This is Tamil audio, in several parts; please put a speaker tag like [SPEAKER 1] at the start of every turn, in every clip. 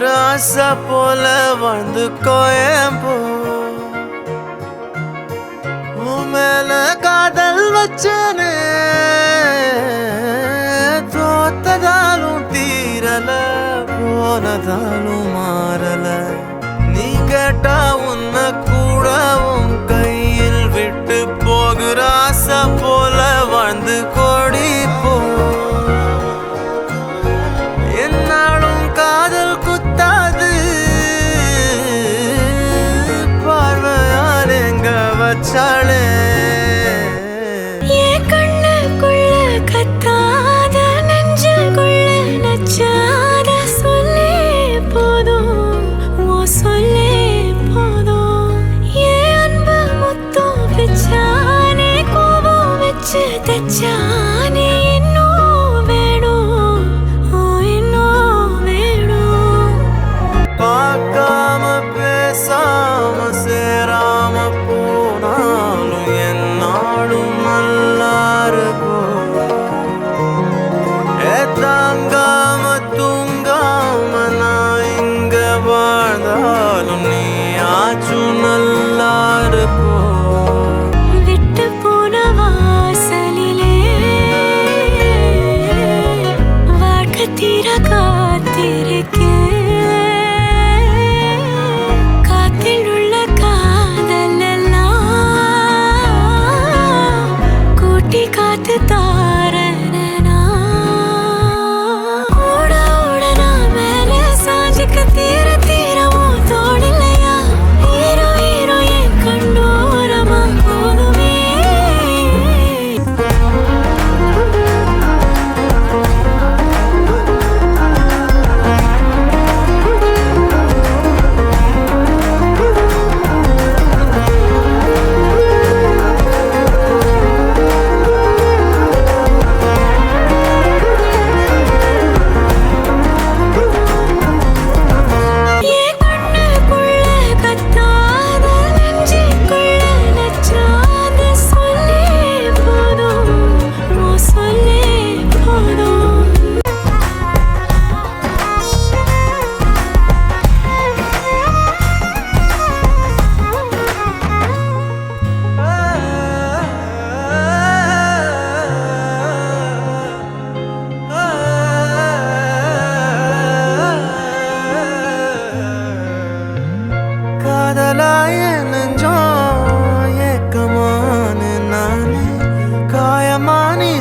[SPEAKER 1] போகிற ஆசை போல வாழ்ந்து கோயம்போ உன் மேல காதல் வச்சனே தோத்ததாலும் தீரல போனதாலும் மாறல நீ கேட்டா உன்னை கூட உன் கையில் விட்டு போகிற ஆசை போல வாழ்ந்து கோடி போ என்னாலும் காதல் குத்தாது பார்வையால் எங்க வச்சாளே பார்க்காம பேசாம சேராம போனாலும் என்னாலும் நல்லா இருக்கும் தாங்காம தூங்காம நான் இங்க வாழ்ந்தாலும் நீ ஆச்சும் நல்லா இருக்கும்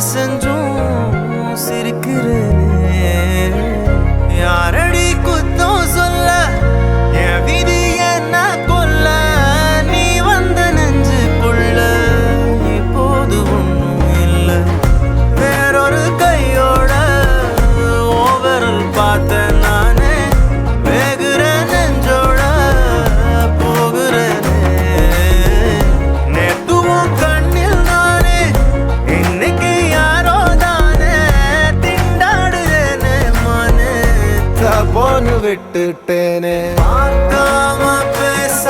[SPEAKER 1] செஞ்சும் சிரிக்கிறேனே யாரடி குத்தம் சொல்ல என் விதி என்ன கொல்ல நீ வந்த நெஞ்சுக்குள்ள இப்போது ஒன்றும் இல்லை வேறொரு கையோட ஓவரல் பார்த்த நானே வேகுற நெஞ்சோட போகிறேனே நேத்துவும் கண்ணில் நானே இன்னைக்கு போன்னு விட்டுட்டேனே பார்க்காம பேச